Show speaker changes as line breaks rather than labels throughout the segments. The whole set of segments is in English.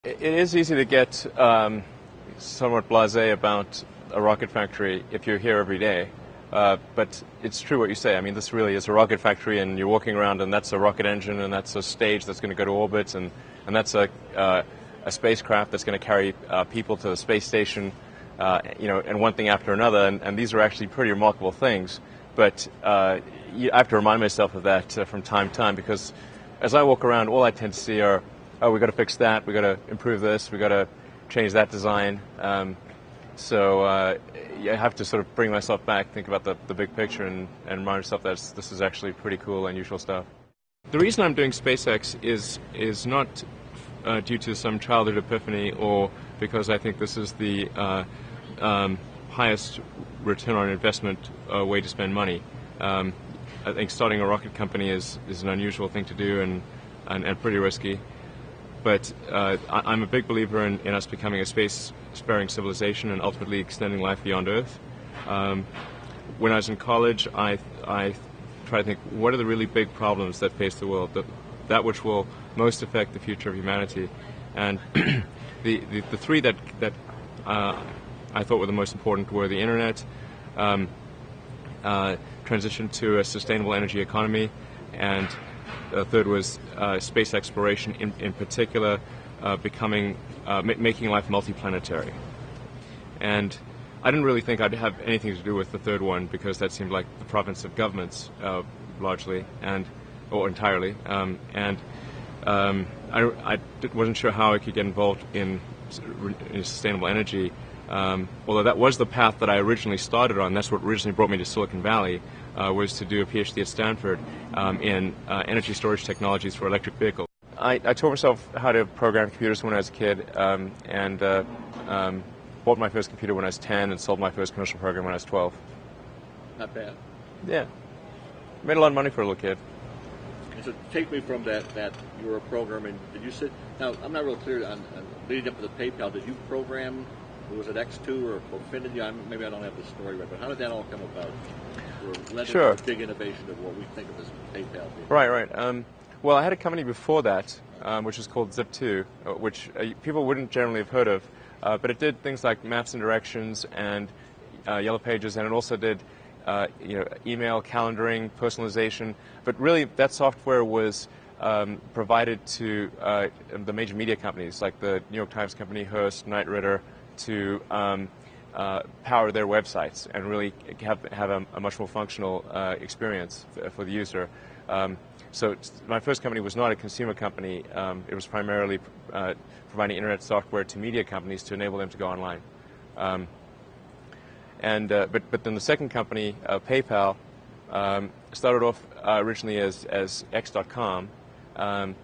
It is easy to get somewhat blasé about a rocket factory if you're here every day. But it's true what you say. I mean, this really is a rocket factory, and you're walking around, and that's a rocket engine, and that's a stage that's going to go to orbit, and that's a spacecraft that's going to carry people to the space station, and one thing after another. And these are actually pretty remarkable things. But I have to remind myself of that from time to time, because as I walk around, all I tend to see are, oh, we got to fix that, we got to improve this, we got to change that design. So I have to sort of bring myself back, think about the big picture, and remind myself that this is actually pretty cool, unusual stuff. The reason I'm doing SpaceX is not due to some childhood epiphany or because I think this is the highest return on investment way to spend money. I think starting a rocket company is an unusual thing to do and pretty risky. But I'm a big believer in us becoming a space-sparing civilization and ultimately extending life beyond Earth. When I was in college, I tried to think, what are the really big problems that face the world, that which will most affect the future of humanity? And the three that I thought were the most important were the internet, transition to a sustainable energy economy, and the third was space exploration, in particular making life multiplanetary. And I didn't really think I'd have anything to do with the third one, because that seemed like the province of governments largely or entirely. I wasn't sure how I could get involved in sustainable energy. Although that was the path that I originally started on. That's what originally brought me to Silicon Valley, was to do a PhD at Stanford in energy storage technologies for electric vehicles. I taught myself how to program computers when I was a kid, and bought my first computer when I was 10 and sold my first commercial program when I was 12.
Not bad.
Yeah. Made a lot of money for a little kid.
And so take me from that you were a programmer, and did you sit, now I'm not real clear on leading up to the PayPal, did you program, was it X2 or Infinity? Maybe I don't have the story right, but how did that all come about? Led
Sure.
to a big innovation of what we think of as PayPal.
Right. Well, I had a company before that, which was called Zip2, which people wouldn't generally have heard of, but it did things like maps and directions and Yellow Pages, and it also did email, calendaring, personalization. But really, that software was provided to the major media companies like the New York Times Company, Hearst, Knight Ridder, to power their websites and really have a much more functional experience for the user. So my first company was not a consumer company. It was primarily providing internet software to media companies to enable them to go online. But then the second company, PayPal, started off originally as X.com, and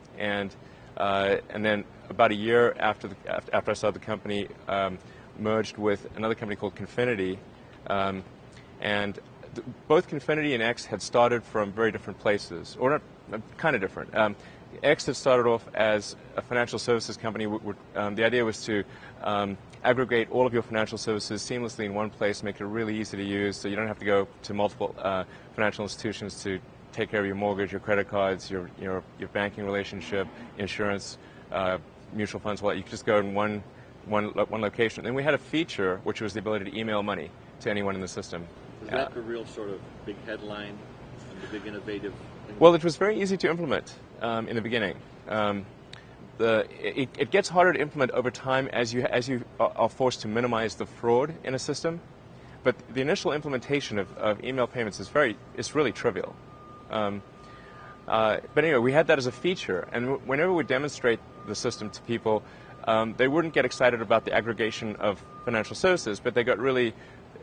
then about a year after I started the company, merged with another company called Confinity, and both Confinity and X had started from very different places, or not, kind of different. X had started off as a financial services company. The idea was to aggregate all of your financial services seamlessly in one place, make it really easy to use, so you don't have to go to multiple financial institutions to take care of your mortgage, your credit cards, your banking relationship, insurance, mutual funds. Well, you could just go in one location. And we had a feature which was the ability to email money to anyone in the system.
Was that the real sort of big headline and the big innovative thing?
Well, it was very easy to implement in the beginning. It gets harder to implement over time as you are forced to minimize the fraud in a system. But the initial implementation of email payments is really trivial. But anyway, we had that as a feature, and whenever we demonstrate the system to people, they wouldn't get excited about the aggregation of financial services, but they got really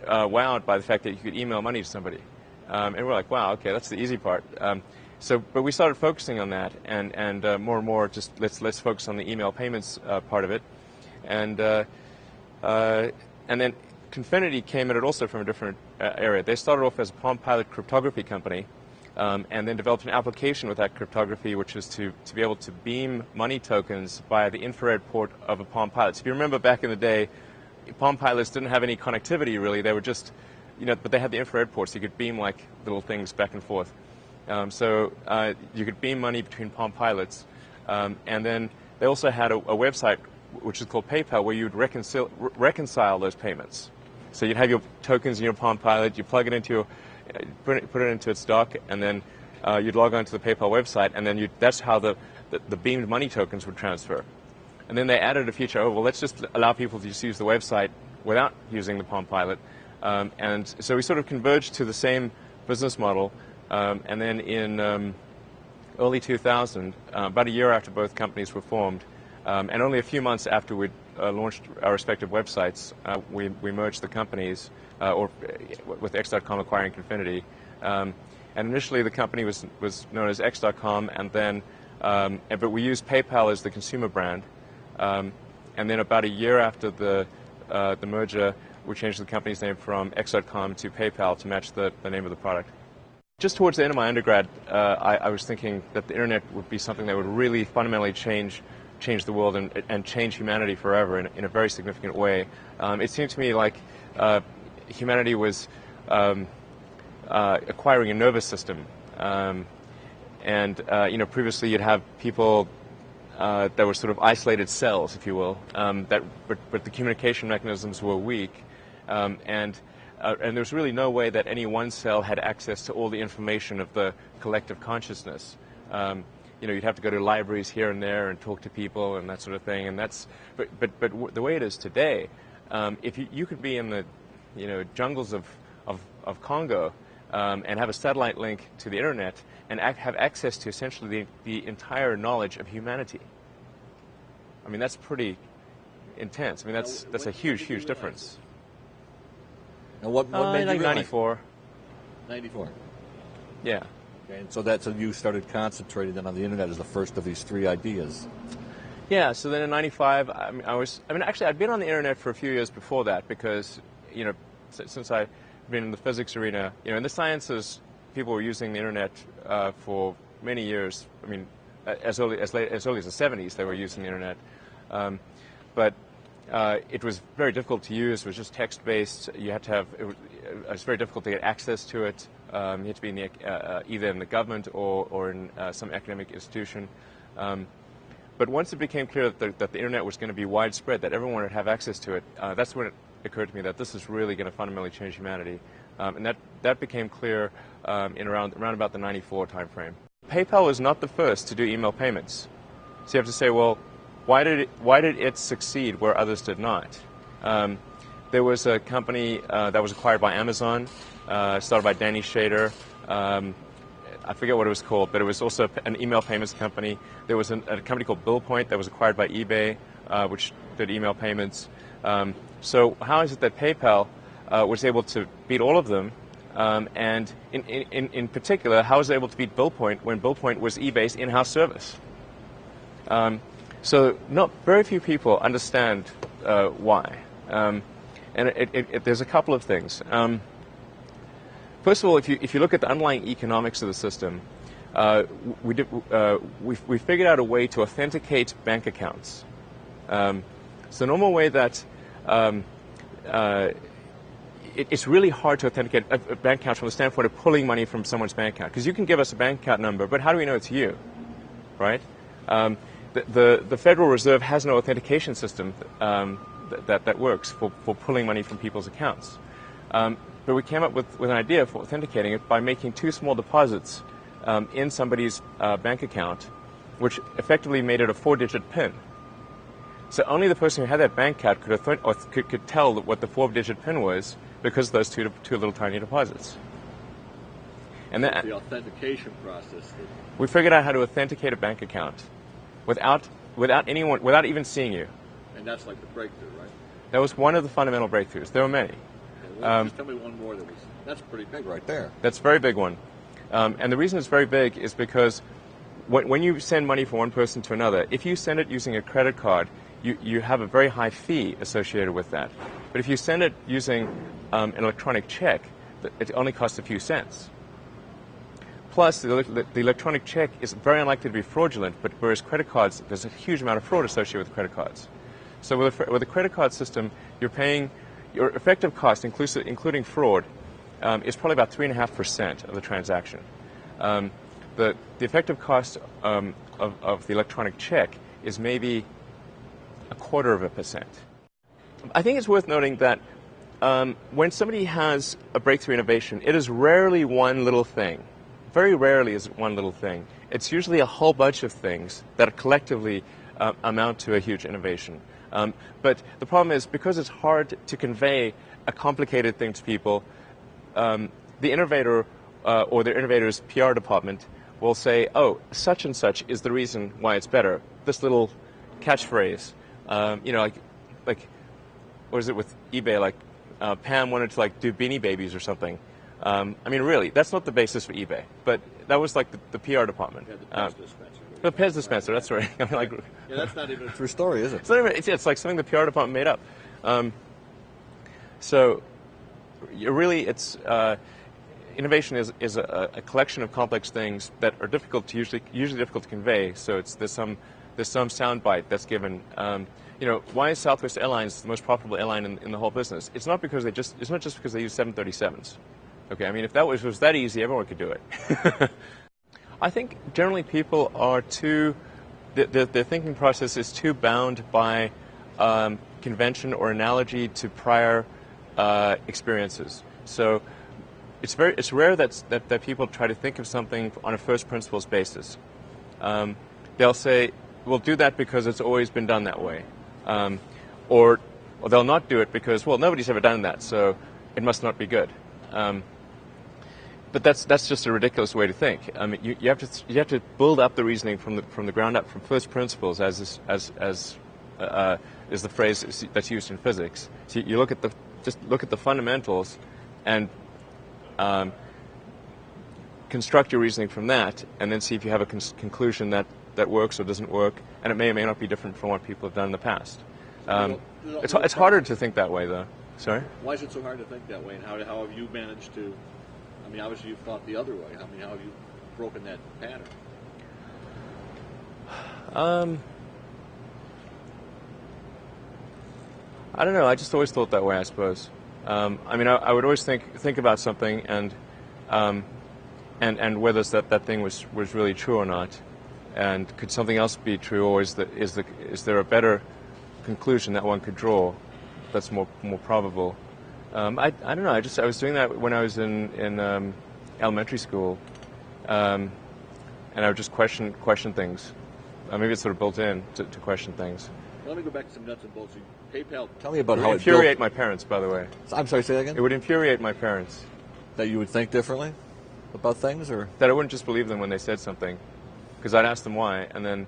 wowed by the fact that you could email money to somebody. And we're like, wow, okay, that's the easy part. But we started focusing on that, and more and more, just let's focus on the email payments part of it, and then Confinity came at it also from a different area. They started off as a Palm Pilot cryptography company, and then developed an application with that cryptography, which is to be able to beam money tokens via the infrared port of a Palm Pilot. So if you remember back in the day, Palm Pilots didn't have any connectivity really. They were just, but they had the infrared port, so you could beam like little things back and forth. So you could beam money between Palm Pilots, and then they also had a website which is called PayPal, where you'd reconcile those payments. So you'd have your tokens in your Palm Pilot, you plug it into your, put it into its dock, and then you'd log on to the PayPal website, and then that's how the beamed money tokens would transfer. And then they added a feature, oh, well, let's just allow people to just use the website without using the Palm Pilot. And so we sort of converged to the same business model. And then in early 2000, about a year after both companies were formed, and only a few months after we'd launched our respective websites, we merged the companies, with X.com acquiring Confinity. And initially the company was known as X.com, and then, but we used PayPal as the consumer brand. And then about a year after the merger, we changed the company's name from X.com to PayPal to match the name of the product. Just towards the end of my undergrad, I was thinking that the internet would be something that would really fundamentally change the world and change humanity forever in a very significant way. It seemed to me like humanity was acquiring a nervous system. Previously you'd have people that were sort of isolated cells, if you will, but the communication mechanisms were weak, and there was really no way that any one cell had access to all the information of the collective consciousness. You'd have to go to libraries here and there and talk to people and that sort of thing. And but the way it is today, if you could be in the jungles of Congo and have a satellite link to the internet and have access to essentially the entire knowledge of humanity. I mean, that's pretty intense. I mean, that's a huge difference.
And what made you
like
realize?
94.
94.
Yeah.
Okay, and so that's when you started concentrating then on the internet as the first of these three ideas.
Yeah. So then in 95, actually, I'd been on the internet for a few years before that because, since I've been in the physics arena, in the sciences, people were using the internet for many years. I mean, as early as the 70s, they were using the internet. But it was very difficult to use. It was just text-based. You had to have. It was very difficult to get access to it. You had to be in either in the government or in some academic institution. But once it became clear that the internet was going to be widespread, that everyone would have access to it, that's when it occurred to me that this is really going to fundamentally change humanity. And that became clear in around about the 94 time frame. PayPal was not the first to do email payments. So you have to say, well, why did it succeed where others did not? There was a company that was acquired by Amazon, started by Danny Shader. I forget what it was called, but it was also an email payments company. There was a company called BillPoint that was acquired by eBay, which did email payments. So how is it that PayPal was able to beat all of them? And in particular, how was it able to beat BillPoint when BillPoint was eBay's in-house service? So very few people understand why. And there's a couple of things. First of all, if you look at the underlying economics of the system, we figured out a way to authenticate bank accounts. So the normal way that it's really hard to authenticate a bank account from the standpoint of pulling money from someone's bank account, because you can give us a bank account number, but how do we know it's you, right? The Federal Reserve has no authentication system that works for pulling money from people's accounts. But we came up with an idea for authenticating it by making two small deposits in somebody's bank account, which effectively made it a 4-digit PIN. So only the person who had that bank account could tell what the 4-digit PIN was because of those two little tiny deposits. And then
the authentication process.
We figured out how to authenticate a bank account without even seeing you.
And that's like the breakthrough, right?
That was one of the fundamental breakthroughs. There were many.
Just tell me one more that's pretty big right there.
That's a very big one. And the reason it's very big is because when you send money from one person to another, if you send it using a credit card, you have a very high fee associated with that. But if you send it using an electronic check, it only costs a few cents. Plus, the electronic check is very unlikely to be fraudulent, but whereas credit cards, there's a huge amount of fraud associated with credit cards. So with a credit card system, you're paying your effective cost, including fraud, is probably about 3.5% of the transaction. The effective cost of the electronic check is maybe 0.25%. I think it's worth noting that when somebody has a breakthrough innovation, it is rarely one little thing. Very rarely is it one little thing. It's usually a whole bunch of things that collectively amount to a huge innovation. But the problem is, because it's hard to convey a complicated thing to people, the innovator or the innovator's PR department will say, oh, such and such is the reason why it's better. This little catchphrase, like what is it with eBay? Like Pam wanted to do Beanie Babies or something. I mean, really, that's not the basis for eBay. But that was like the PR department.
Yeah, the Pez dispenser.
The Pez dispenser, that's right. I mean,
yeah, that's not even a true story, is it?
It's like something the PR department made up. So, innovation is a collection of complex things that are usually difficult to convey. So there's some soundbite that's given. Why is Southwest Airlines the most profitable airline in the whole business? It's not just because they use 737s. Okay, I mean, if that was that easy, everyone could do it. I think generally people are their thinking process is too bound by convention or analogy to prior experiences. So it's rare that people try to think of something on a first principles basis. They'll say, we'll do that because it's always been done that way. Or they'll not do it because, well, nobody's ever done that, so it must not be good. But that's just a ridiculous way to think. I mean, you have to build up the reasoning from the ground up, from first principles, as is the phrase that's used in physics. So you look at the fundamentals, and construct your reasoning from that, and then see if you have a conclusion that works or doesn't work, and it may or may not be different from what people have done in the past. It's harder to think that way, though. Sorry?
Why is it so hard to think that way, and how have you managed to? I mean, obviously you've thought the other way. I mean, how have you broken that pattern?
I don't know. I just always thought that way, I suppose. I mean, I would always think about something and whether that thing was really true or not, and could something else be true, or is there a better conclusion that one could draw that's more probable? I don't know. I was doing that when I was in elementary school, and I would just question things. Maybe it's sort of built in to question things.
Let me go back to some nuts and bolts. PayPal.
Tell me about
it
how
would infuriate my parents, by the way.
I'm sorry, say that again?
It would infuriate my parents.
That you would think differently about things, or
that I wouldn't just believe them when they said something, because I'd ask them why, and then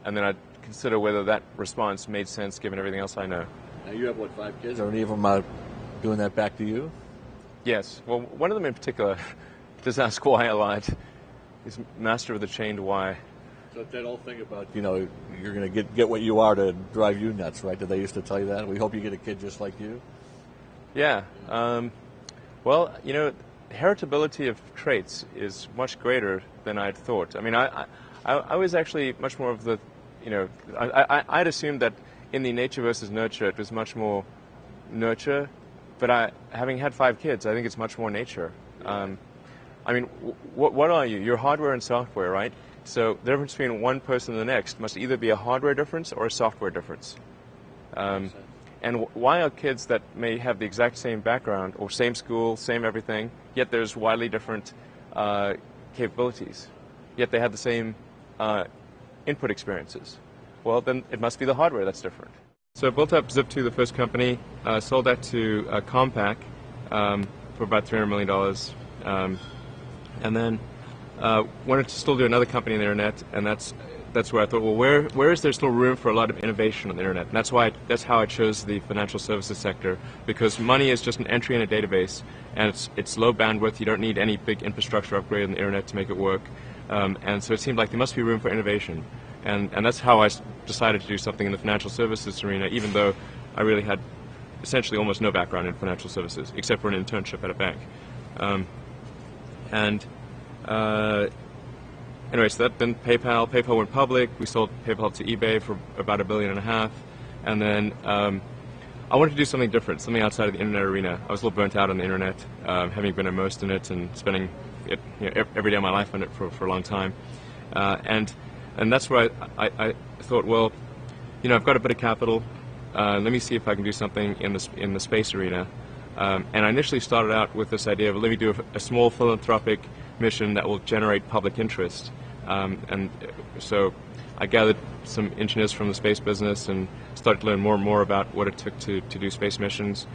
I'd consider whether that response made sense given everything else I know.
Now you have 5 kids?
Are any of them doing that back to you?
Yes. Well, one of them in particular does ask why a lot. He's master of the chained why.
So that whole thing about,
you're going to get what you are to drive you nuts, right? Did they used to tell you that? We hope you get a kid just like you?
Yeah. Well, heritability of traits is much greater than I'd thought. I mean, I was actually much more of the, I'd assumed that in the nature versus nurture, it was much more nurture, but having had 5 kids, I think it's much more nature. I mean, what are you? You're hardware and software, right? So the difference between one person and the next must either be a hardware difference or a software difference. And why are kids that may have the exact same background or same school, same everything, yet there's widely different capabilities, yet they have the same input experiences? Well, then it must be the hardware that's different. So I built up Zip2, the first company, sold that to Compaq for about $300 million, and then wanted to still do another company on the internet, and that's where I thought, well, where is there still room for a lot of innovation on the internet? And that's how I chose the financial services sector, because money is just an entry in a database, and it's low bandwidth. You don't need any big infrastructure upgrade on the internet to make it work, and so it seemed like there must be room for innovation, and that's how I decided to do something in the financial services arena, even though I really had essentially almost no background in financial services, except for an internship at a bank. Anyway, so then PayPal went public. We sold PayPal to eBay for about $1.5 billion, and then I wanted to do something different, something outside of the internet arena. I was a little burnt out on the internet, having been immersed in it and spending it, every day of my life on it for a long time, and that's where I thought, well, I've got a bit of capital. Let me see if I can do something in the space arena. And I initially started out with this idea of let me do a small philanthropic mission that will generate public interest. And so I gathered some engineers from the space business and started to learn more and more about what it took to do space missions.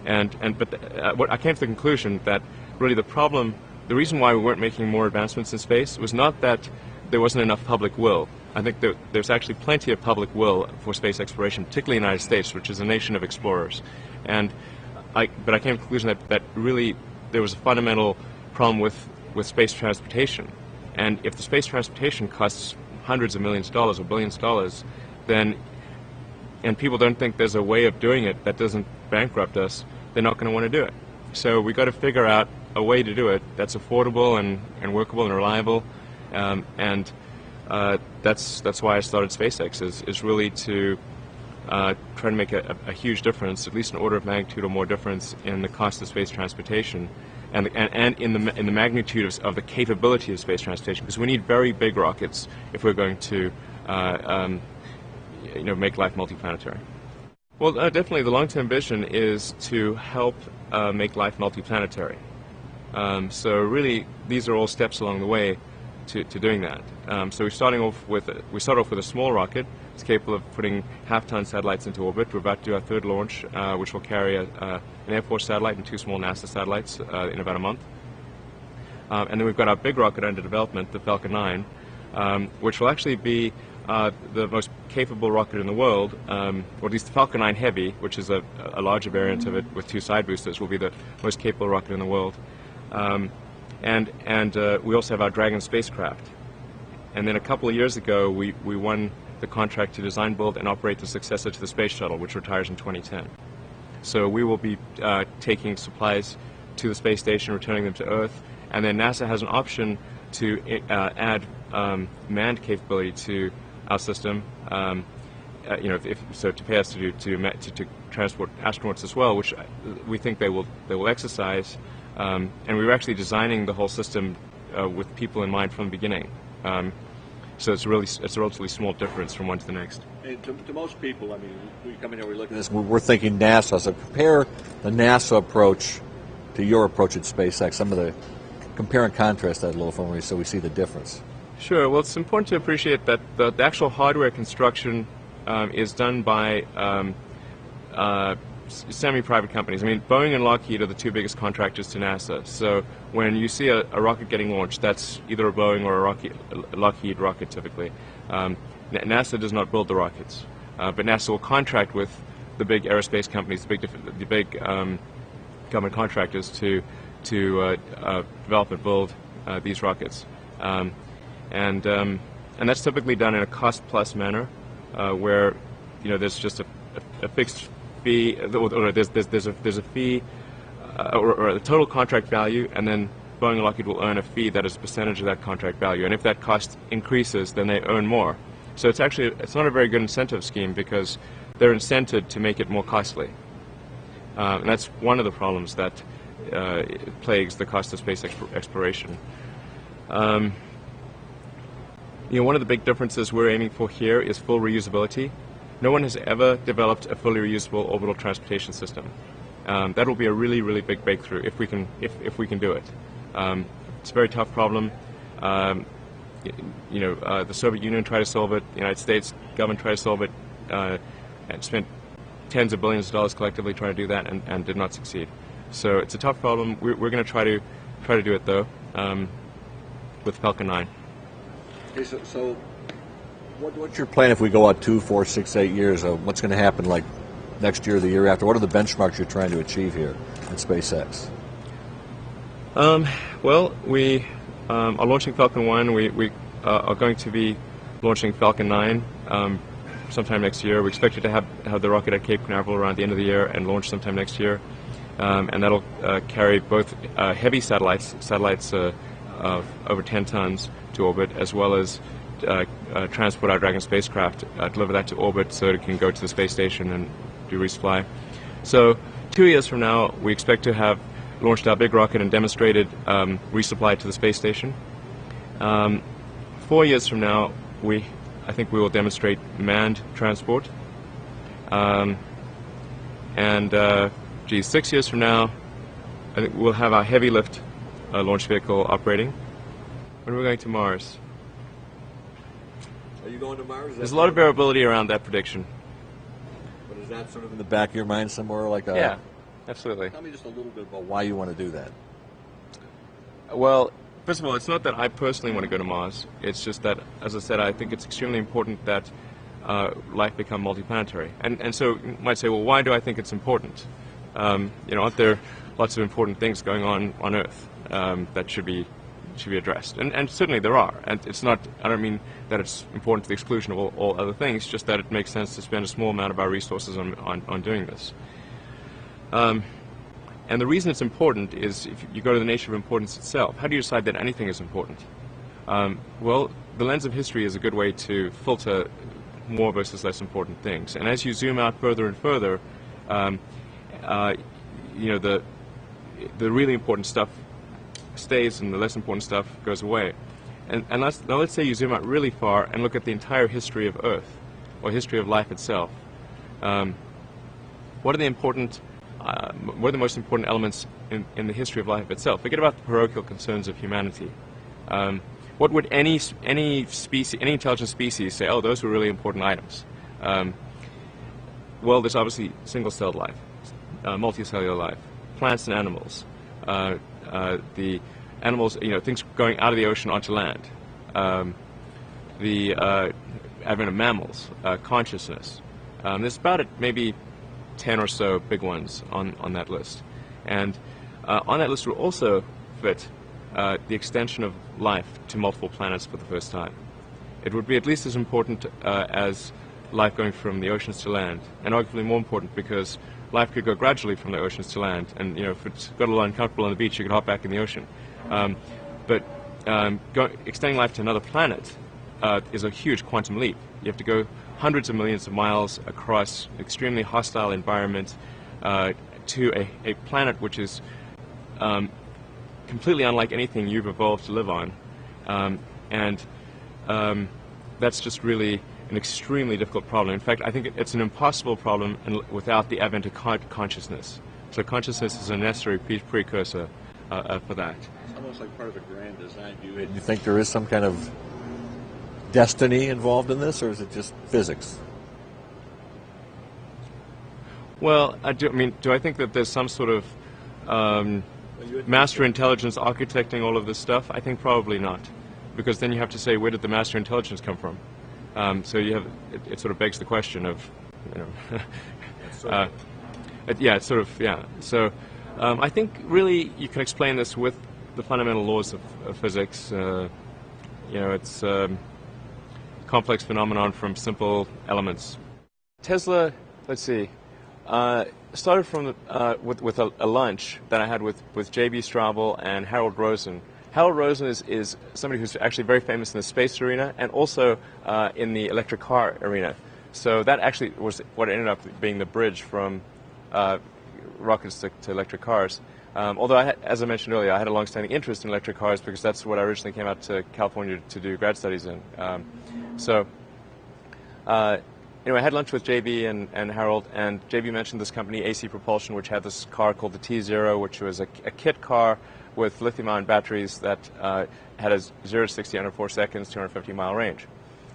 But I came to the conclusion that really the reason why we weren't making more advancements in space was not that there wasn't enough public will. I think there's actually plenty of public will for space exploration, particularly in the United States, which is a nation of explorers. But I came to the conclusion that really there was a fundamental problem with space transportation. And if the space transportation costs hundreds of millions of dollars or billions of dollars, and people don't think there's a way of doing it that doesn't bankrupt us, they're not going to want to do it. So we've got to figure out a way to do it that's affordable and workable and reliable. That's why I started SpaceX, is really to try to make a huge difference, at least an order of magnitude or more difference in the cost of space transportation, and in the magnitude of the capability of space transportation, because we need very big rockets if we're going to make life multiplanetary. Well, definitely the long-term vision is to help make life multiplanetary. So really, these are all steps along the way to doing that. So we start off with a small rocket. It's capable of putting half-ton satellites into orbit. We're about to do our third launch, which will carry an Air Force satellite and 2 small NASA satellites in about a month. And then we've got our big rocket under development, the Falcon 9, which will actually be the most capable rocket in the world, or at least the Falcon 9 Heavy, which is a larger variant of it with 2 side boosters, will be the most capable rocket in the world. And we also have our Dragon spacecraft. And then a couple of years ago, we won the contract to design, build, and operate the successor to the Space Shuttle, which retires in 2010. So we will be taking supplies to the space station, returning them to Earth, and then NASA has an option to add manned capability to our system. To pay us to transport astronauts as well, which we think they will exercise. And we were actually designing the whole system with people in mind from the beginning. So it's a relatively small difference from one to the next.
And to most people, I mean, we come in here, we look at this.
We're thinking NASA. So compare the NASA approach to your approach at SpaceX. Compare and contrast that a little for me so we see the difference.
Sure. Well, it's important to appreciate that the actual hardware construction is done by semi-private companies. I mean, Boeing and Lockheed are the 2 biggest contractors to NASA. So when you see a rocket getting launched, that's either a Boeing or a Lockheed rocket typically. NASA does not build the rockets, but NASA will contract with the big aerospace companies, the big government contractors to develop and build these rockets. And that's typically done in a cost-plus manner, where there's just a fixed fee, or there's a fee, or a total contract value, and then Boeing and Lockheed will earn a fee that is a percentage of that contract value. And if that cost increases, then they earn more. So it's not a very good incentive scheme because they're incented to make it more costly. And that's one of the problems that plagues the cost of space exploration. One of the big differences we're aiming for here is full reusability. No one has ever developed a fully reusable orbital transportation system. That will be a really, really big breakthrough if we can do it. It's a very tough problem. The Soviet Union tried to solve it. The United States government tried to solve it, and spent tens of billions of dollars collectively trying to do that, and did not succeed. So it's a tough problem. We're going to try to do it though, with Falcon 9.
Okay, so
what's your plan if we go out 2, 4, 6, 8 years? What's going to happen like next year or the year after? What are the benchmarks you're trying to achieve here at SpaceX?
Well, we are launching Falcon 1. We are going to be launching Falcon 9 sometime next year. We expect to have the rocket at Cape Canaveral around the end of the year and launch sometime next year. And that'll carry both heavy satellites of over 10 tons to orbit, as well as transport our Dragon spacecraft, deliver that to orbit so it can go to the space station and do resupply. So 2 years from now, we expect to have launched our big rocket and demonstrated resupply to the space station. 4 years from now, I think we will demonstrate manned transport. Geez, 6 years from now, I think we'll have our heavy lift launch vehicle operating. When are we going to Mars?
Are you going to Mars?
There's a lot of variability around that prediction.
But is that sort of in the back of your mind somewhere?
Yeah, absolutely.
Tell me just a little bit about why you want to do that.
Well, first of all, it's not that I personally want to go to Mars. It's just that, as I said, I think it's extremely important that life become multiplanetary. And so you might say, well, why do I think it's important? Aren't there lots of important things going on Earth that should be addressed? And certainly there are. And it's not, I don't mean that it's important to the exclusion of all other things, just that it makes sense to spend a small amount of our resources on doing this. And the reason it's important is if you go to the nature of importance itself. How do you decide that anything is important? Well, the lens of history is a good way to filter more versus less important things. And as you zoom out further and further, the really important stuff stays and the less important stuff goes away. And now let's say you zoom out really far and look at the entire history of Earth, or history of life itself. What are the most important elements in the history of life itself? Forget about the parochial concerns of humanity. What would any intelligent species say? Oh, those were really important items. Well, there's obviously single-celled life, multicellular life, plants and animals. The animals, things going out of the ocean onto land. The advent of mammals, consciousness. There's about maybe 10 or so big ones on that list. And on that list will also fit the extension of life to multiple planets for the first time. It would be at least as important as life going from the oceans to land, and arguably more important because life could go gradually from the oceans to land, and if it's got a little uncomfortable on the beach, you could hop back in the ocean. But extending life to another planet is a huge quantum leap. You have to go hundreds of millions of miles across an extremely hostile environment to a planet which is completely unlike anything you've evolved to live on. That's just really an extremely difficult problem. In fact, I think it's an impossible problem without the advent of consciousness. So consciousness is a necessary precursor for that.
It's almost like part of a grand design.
You think there is some kind of destiny involved in this, or is it just physics?
Well, do I think that there's some sort of master intelligence architecting all of this stuff? I think probably not, because then you have to say, where did the master intelligence come from? So it sort of begs the question of, So I think really you can explain this with the fundamental laws of physics. It's a complex phenomenon from simple elements. Tesla, let's see, started from with a lunch that I had with J.B. Straubel and Harold Rosen. Harold Rosen is somebody who's actually very famous in the space arena and also in the electric car arena. So that actually was what ended up being the bridge from rockets to electric cars. Although, as I mentioned earlier, I had a long-standing interest in electric cars because that's what I originally came out to California to do grad studies in. Anyway, I had lunch with JB and Harold, and JB mentioned this company, AC Propulsion, which had this car called the T0, which was a kit car with lithium-ion batteries that had a 0 to 60 under 4 seconds, 250-mile range.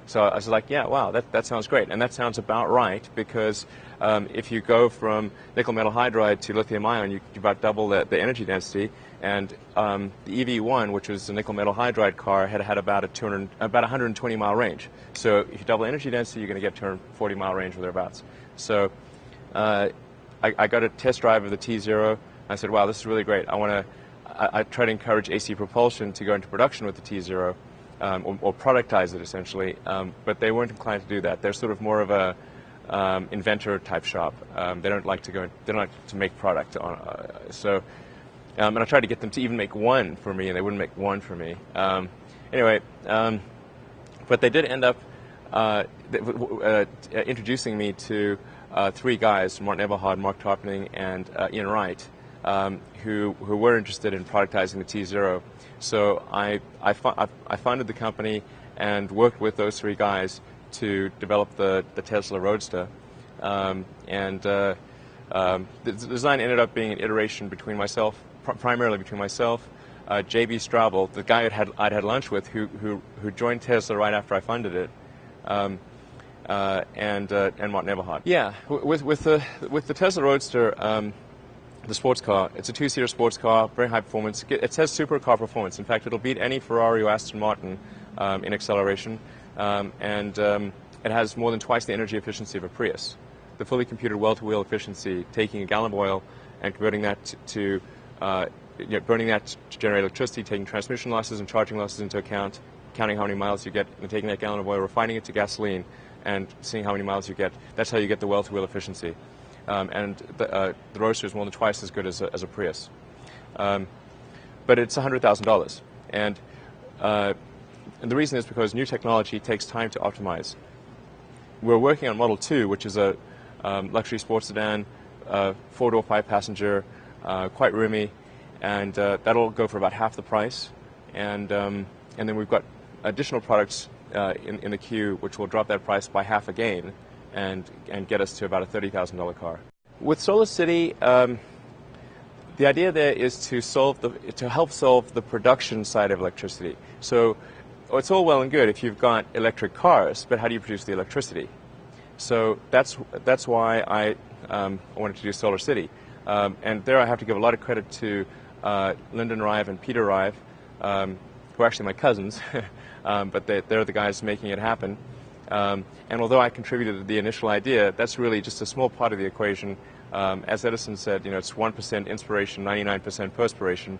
So I was like, yeah, wow, that sounds great. And that sounds about right, because if you go from nickel metal hydride to lithium-ion, you about double the energy density. And the EV1, which was a nickel metal hydride car, had about a 120-mile range. So if you double energy density, you're going to get 240-mile range or thereabouts. So I got a test drive of the T0. I said, wow, this is really great. I try to encourage AC Propulsion to go into production with the T0, or productize it essentially, but they weren't inclined to do that. They're sort of more of a inventor type shop. They don't like to make product. And I tried to get them to even make one for me, and they wouldn't make one for me. Anyway, but they did end up introducing me to three guys, Martin Eberhard, Mark Tarpening, and Ian Wright, who were interested in productizing the T0. So I founded the company and worked with those three guys to develop the Tesla Roadster. The design ended up being an iteration between myself, primarily between myself, J.B. Straubel, the guy I'd had lunch with, who joined Tesla right after I funded it, and Martin Eberhard. Yeah, with the Tesla Roadster, the sports car, it's a two-seater sports car, very high performance. It says supercar performance. In fact, it'll beat any Ferrari or Aston Martin in acceleration, it has more than twice the energy efficiency of a Prius. The fully computed well-to-wheel efficiency, taking a gallon of oil and converting that to burning that to generate electricity, taking transmission losses and charging losses into account, counting how many miles you get, and taking that gallon of oil, refining it to gasoline, and seeing how many miles you get. That's how you get the well-to-wheel efficiency. The Roadster is more than twice as good as a Prius. But it's $100,000. And the reason is because new technology takes time to optimize. We're working on Model 2, which is a luxury sports sedan, 4-door, 5-passenger, quite roomy, and that'll go for about half the price. And then we've got additional products in the queue, which will drop that price by half again, and get us to about a $30,000 car. With Solar City, the idea there is to help solve the production side of electricity. So it's all well and good if you've got electric cars, but how do you produce the electricity? So that's why I wanted to do Solar City. And there I have to give a lot of credit to Lyndon Rive and Peter Rive, who are actually my cousins, but they're the guys making it happen. And although I contributed to the initial idea, that's really just a small part of the equation. As Edison said, it's 1% inspiration, 99% perspiration.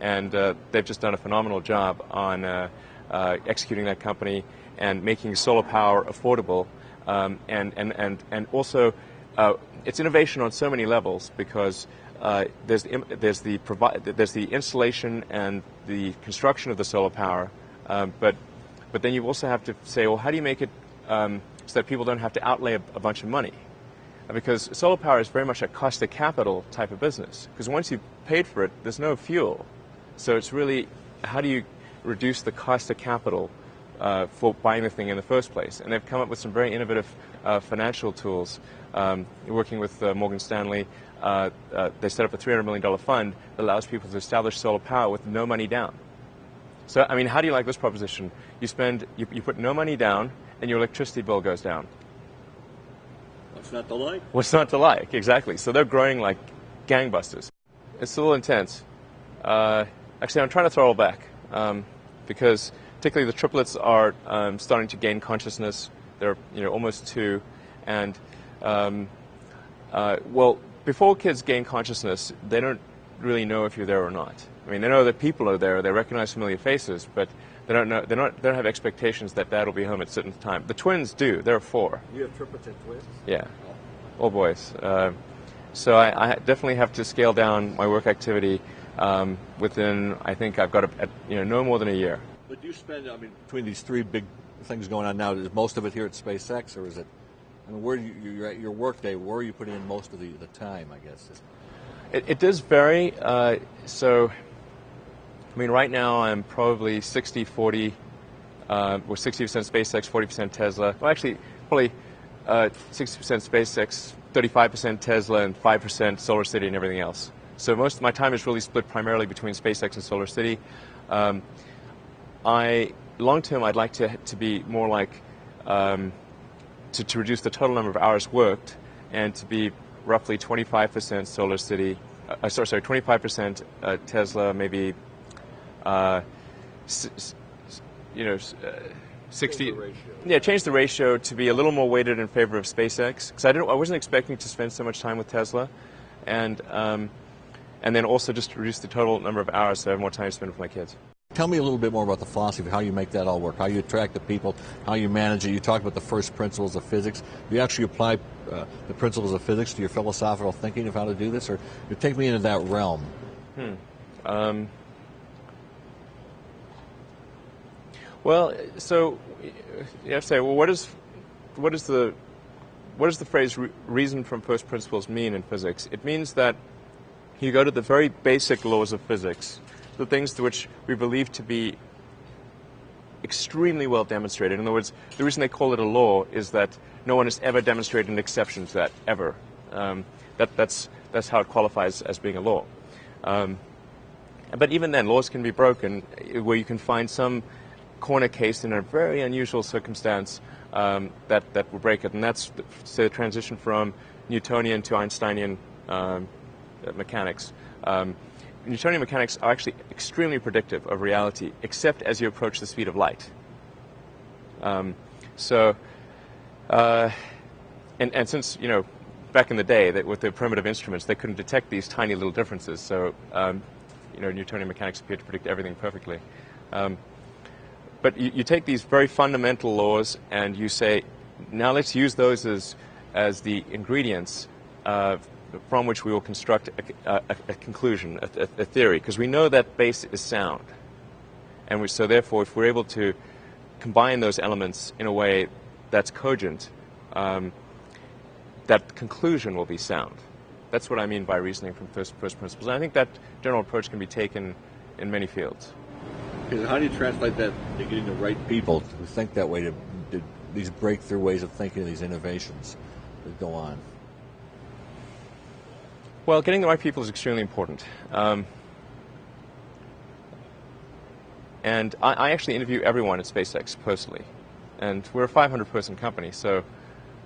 And they've just done a phenomenal job on executing that company and making solar power affordable. And also, it's innovation on so many levels, because there's the installation and the construction of the solar power, but then you also have to say, well, how do you make it so that people don't have to outlay a bunch of money? Because solar power is very much a cost of capital type of business. Because once you've paid for it, there's no fuel. So it's really, how do you reduce the cost of capital for buying the thing in the first place? And they've come up with some very innovative financial tools. Working with Morgan Stanley, they set up a $300 million fund that allows people to establish solar power with no money down. So, I mean, how do you like this proposition? You put no money down, and your electricity bill goes down.
What's not to like?
What's not to like, exactly. So they're growing like gangbusters. It's a little intense. Actually, I'm trying to throttle back, because particularly the triplets are starting to gain consciousness. They're almost 2, and well, before kids gain consciousness, they don't really know if you're there or not. I mean, they know that people are there, they recognize familiar faces, but they don't know. They don't have expectations that Dad will be home at a certain time. The twins do. There are 4.
You have triplets and twins?
Yeah, all boys. So I definitely have to scale down my work activity within. I think I've got no more than a year.
But you spend, I mean,
Between these 3 big things going on now, is most of it here at SpaceX, or is it? I mean, where you're at your work day? Where are you putting in most of the time? I guess.
It does vary. So, I mean, right now I'm probably 60-40, or 60% SpaceX, 40% Tesla. Well, actually, probably 60% SpaceX, 35% Tesla, and 5% Solar City and everything else. So most of my time is really split primarily between SpaceX and Solar City. Long term, I'd like to be more like to reduce the total number of hours worked, and to be roughly 25% Solar City. 25% Tesla, maybe 60. Yeah, change the ratio to be a little more weighted in favor of SpaceX, because I wasn't expecting to spend so much time with Tesla, and then also just to reduce the total number of hours so I have more time to spend with my kids.
Tell me a little bit more about the philosophy of how you make that all work, how you attract the people, how you manage it. You talked about the first principles of physics. Do you actually apply the principles of physics to your philosophical thinking of how to do this, or you take me into that realm?
Well, so you have to say, well, what does the phrase "reason from first principles" mean in physics? It means that you go to the very basic laws of physics, the things which we believe to be extremely well demonstrated. In other words, the reason they call it a law is that no one has ever demonstrated an exception to that, ever. That's how it qualifies as being a law. But even then, laws can be broken where you can find some corner case in a very unusual circumstance that will break it. And that's, say, the transition from Newtonian to Einsteinian mechanics. Newtonian mechanics are actually extremely predictive of reality, except as you approach the speed of light. And since, back in the day, that with the primitive instruments, they couldn't detect these tiny little differences. So, Newtonian mechanics appear to predict everything perfectly. But you take these very fundamental laws and you say, now let's use those as the ingredients from which we will construct a conclusion, a theory, because we know that base is sound. And so therefore, if we're able to combine those elements in a way that's cogent, that conclusion will be sound. That's what I mean by reasoning from first principles. And I think that general approach can be taken in many fields.
Okay, so how do you translate that to getting the right people
Who think that way, to these breakthrough ways of thinking, these innovations that go on?
Well, getting the right people is extremely important. And I actually interview everyone at SpaceX personally. And we're a 500-person company, so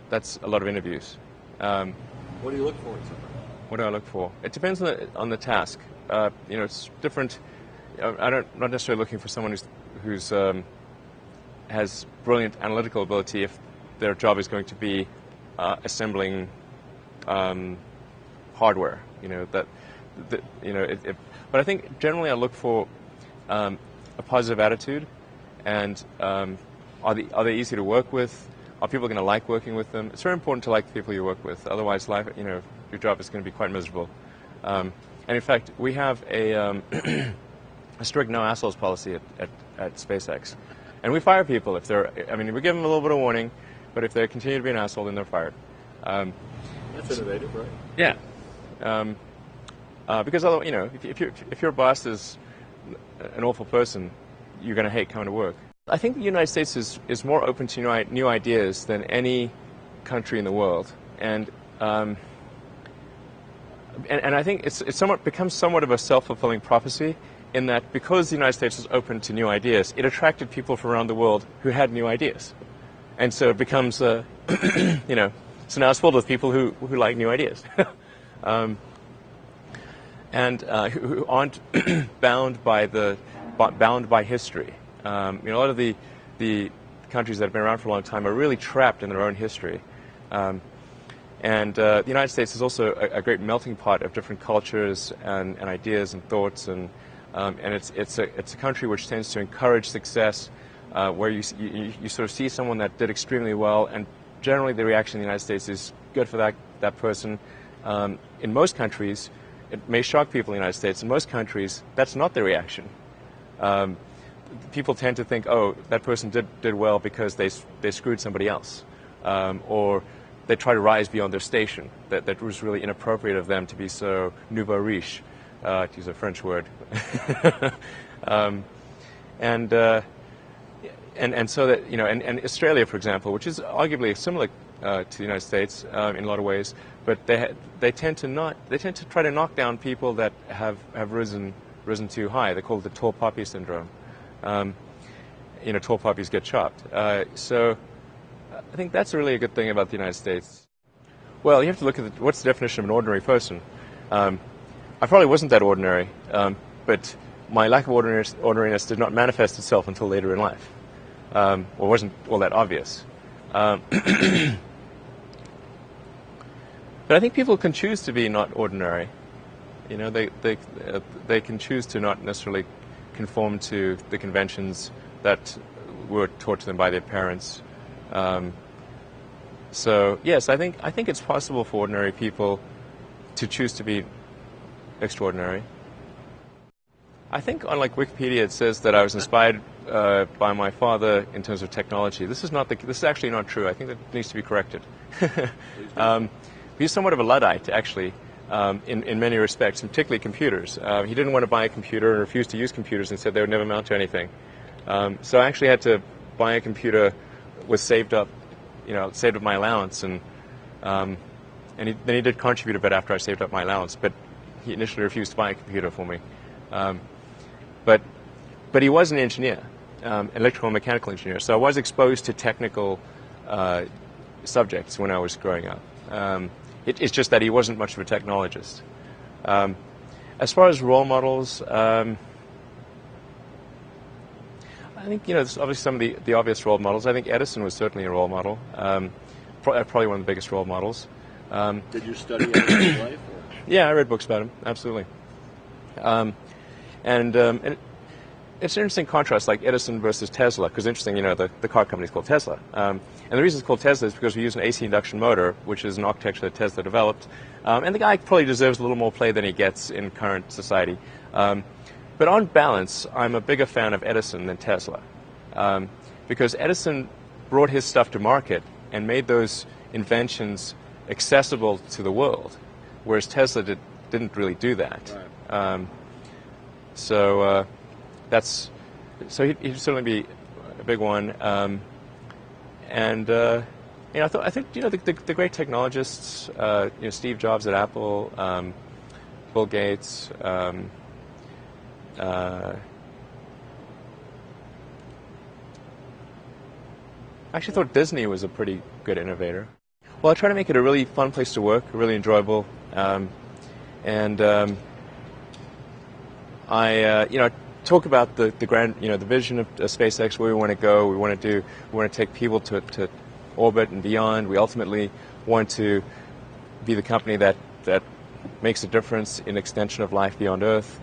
that's a lot of interviews.
What do you look for in somebody?
What do I look for? It depends on the task. It's different. I'm not necessarily looking for someone who's has brilliant analytical ability if their job is going to be assembling hardware. But I think generally I look for a positive attitude, and are they easy to work with? Are people going to like working with them? It's very important to like the people you work with. Otherwise, life, your job is going to be quite miserable. And in fact, we have a strict no assholes policy at SpaceX, and we fire people if they're. We give them a little bit of warning, but if they continue to be an asshole, then they're fired.
That's innovative, right?
Yeah. Because if your boss is an awful person, you're going to hate coming to work. I think the United States is more open to new ideas than any country in the world, and I think it's becomes somewhat of a self-fulfilling prophecy in that because the United States is open to new ideas, it attracted people from around the world who had new ideas, and so it becomes so now it's filled with people who like new ideas. And who aren't bound by history. A lot of the countries that have been around for a long time are really trapped in their own history. And the United States is also a great melting pot of different cultures and ideas and thoughts, and it's a country which tends to encourage success, where you sort of see someone that did extremely well, and generally the reaction in the United States is good for that person. In most countries, it may shock people in the United States. In most countries, that's not the reaction. People tend to think, oh, that person did well because they screwed somebody else, or they try to rise beyond their station. That was really inappropriate of them to be so nouveau riche, to use a French word. And so that and Australia, for example, which is arguably similar to the United States in a lot of ways, but they tend to try to knock down people that have risen too high. They call it the tall poppy syndrome. Tall poppies get chopped. So I think that's really a good thing about the United States. Well, you have to look at what's the definition of an ordinary person. I probably wasn't that ordinary, but my lack of ordinariness did not manifest itself until later in life, or wasn't all that obvious. But I think people can choose to be not ordinary. They can choose to not necessarily conform to the conventions that were taught to them by their parents. So yes, I think it's possible for ordinary people to choose to be extraordinary. I think on Wikipedia it says that I was inspired by my father in terms of technology. This is actually not true. I think that needs to be corrected. He's somewhat of a Luddite, actually, in many respects, and particularly computers. He didn't want to buy a computer and refused to use computers and said they would never amount to anything. So I actually had to buy a computer with saved up, saved up my allowance, and then he did contribute a bit after I saved up my allowance, but he initially refused to buy a computer for me. But he was an engineer, electrical and mechanical engineer, so I was exposed to technical subjects when I was growing up. It's just that he wasn't much of a technologist. As far as role models, I think, there's obviously some of the obvious role models. I think Edison was certainly a role model, probably one of the biggest role models.
Did you study Edison's life? Or?
Yeah, I read books about him, absolutely. And it's an interesting contrast, like Edison versus Tesla, because interesting, the car company is called Tesla. And the reason it's called Tesla is because we use an AC induction motor, which is an architecture that Tesla developed. And the guy probably deserves a little more play than he gets in current society. But on balance, I'm a bigger fan of Edison than Tesla, because Edison brought his stuff to market and made those inventions accessible to the world, whereas Tesla didn't really do that.
Right.
So he'd certainly be a big one. I think the great technologists, Steve Jobs at Apple, Bill Gates. I actually thought Disney was a pretty good innovator. Well, I try to make it a really fun place to work, really enjoyable, I talk about the grand, the vision of SpaceX, where we want to go. We want to take people to orbit and beyond. We ultimately want to be the company that makes a difference in extension of life beyond Earth,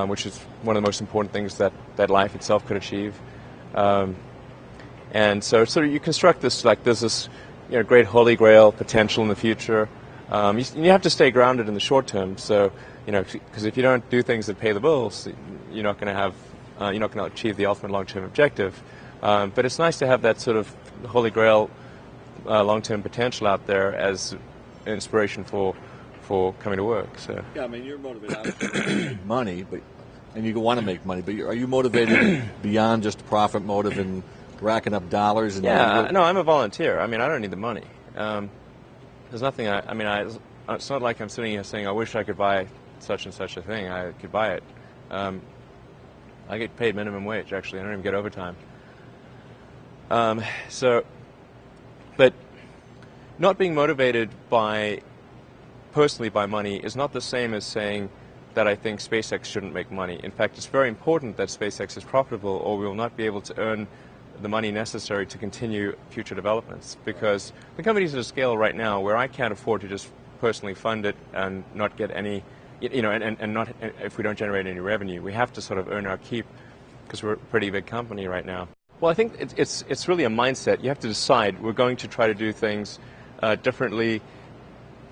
which is one of the most important things that life itself could achieve. And so you construct this like there's this great holy grail potential in the future. You have to stay grounded in the short term. So because if you don't do things that pay the bills, you're not going to achieve the ultimate long-term objective. But it's nice to have that sort of holy grail long-term potential out there as an inspiration for coming to work. So
yeah, I mean you're motivated
money, and you want to make money, but are you motivated beyond just profit motive and racking up dollars? And
no, I'm a volunteer. I mean, I don't need the money. There's nothing. It's not like I'm sitting here saying I wish I could buy such and such a thing. I could buy it. I get paid minimum wage. Actually, I don't even get overtime. But not being motivated personally by money is not the same as saying that I think SpaceX shouldn't make money. In fact, it's very important that SpaceX is profitable, or we will not be able to earn the money necessary to continue future developments, because the company's at a scale right now where I can't afford to just personally fund it and not get any, and not if we don't generate any revenue. We have to sort of earn our keep because we're a pretty big company right now. Well, I think it's really a mindset. You have to decide we're going to try to do things differently.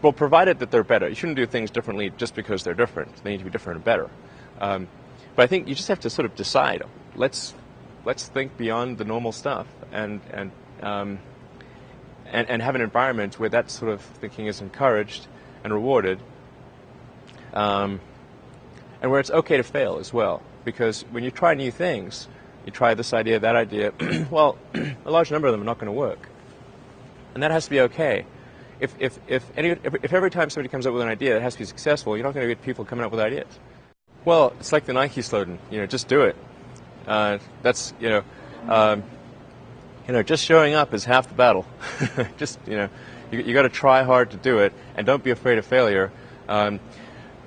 Well, provided that they're better. You shouldn't do things differently just because they're different. They need to be different and better. But I think you just have to sort of decide. Let's think beyond the normal stuff and have an environment where that sort of thinking is encouraged and rewarded, and where it's okay to fail as well. Because when you try new things, you try this idea, that idea. Well, a large number of them are not going to work, and that has to be okay. If every time somebody comes up with an idea that has to be successful, you're not going to get people coming up with ideas. Well, it's like the Nike slogan, just do it. That's just showing up is half the battle. Just you got to try hard to do it, and don't be afraid of failure.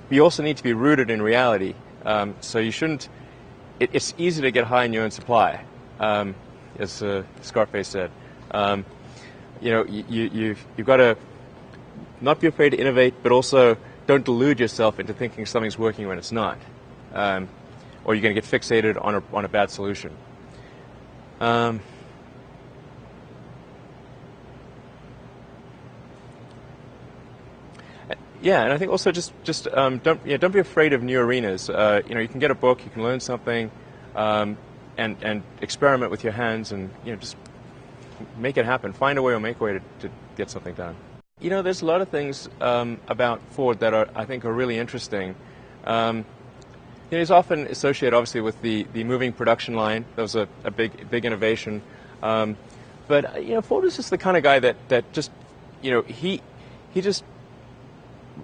You also need to be rooted in reality. So you shouldn't. It's easy to get high in your own supply, as Scarface said. You've got to not be afraid to innovate, but also don't delude yourself into thinking something's working when it's not, or you're going to get fixated on a bad solution. Yeah, and I think also just don't be afraid of new arenas. You can get a book, you can learn something, and experiment with your hands, and just make it happen. Find a way or make a way to get something done. There's a lot of things about Ford that I think are really interesting. It's often associated, obviously, with the moving production line. That was a big innovation. But Ford was just the kind of guy that just, he just,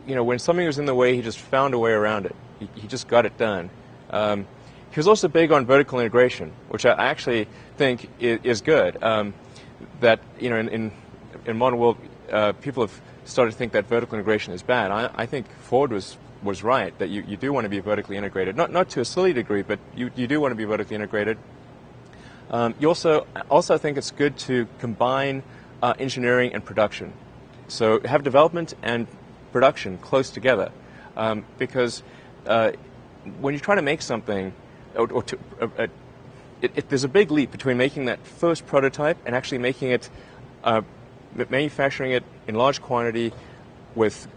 when something was in the way, he just found a way around it. He just got it done. He was also big on vertical integration, which I actually think is good. That in modern world, people have started to think that vertical integration is bad. I think Ford was right, that you do want to be vertically integrated, not to a silly degree, but you do want to be vertically integrated. You also think it's good to combine engineering and production. So have development and production close together, because when you try to make something, there's a big leap between making that first prototype and actually making it, manufacturing it in large quantity with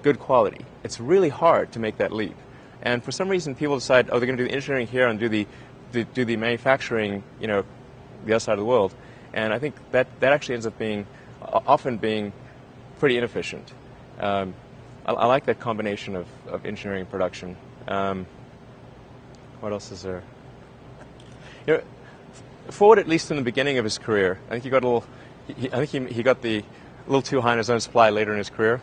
good quality. It's really hard to make that leap. And for some reason, people decide, oh, they're going to do the engineering here and do the manufacturing, the other side of the world. And I think that actually ends up often being pretty inefficient. I like that combination of engineering and production. What else is there? Ford, at least in the beginning of his career, I think he got a little. I think he got a little too high on his own supply later in his career.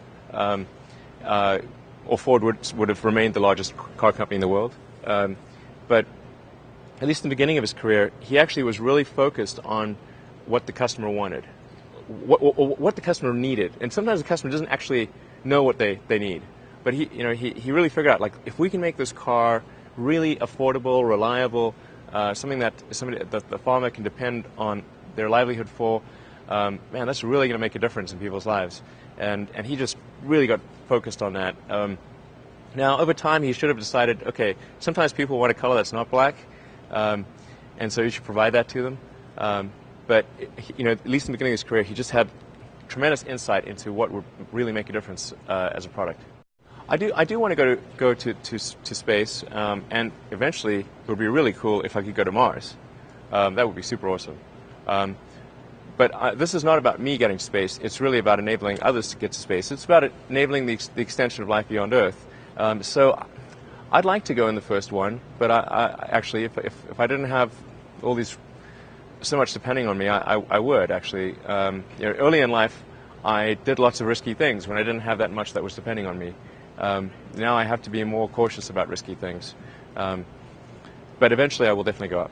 Or Ford would have remained the largest car company in the world. But at least in the beginning of his career, he actually was really focused on what the customer wanted, what the customer needed. And sometimes the customer doesn't actually know what they need. But he really figured out, like, if we can make this car really affordable, reliable, something that the farmer can depend on their livelihood for, man, that's really going to make a difference in people's lives. And he just really got focused on that. Now, over time, he should have decided, okay, sometimes people want a color that's not black, and so you should provide that to them. But at least in the beginning of his career, he just had tremendous insight into what would really make a difference as a product. I do want to go to space, and eventually it would be really cool if I could go to Mars. That would be super awesome. But this is not about me getting to space. It's really about enabling others to get to space. It's about enabling the extension of life beyond Earth. So I'd like to go in the first one, but I actually, if I didn't have all these so much depending on me, I would actually. Early in life, I did lots of risky things when I didn't have that much that was depending on me. Now I have to be more cautious about risky things. But eventually I will definitely go up.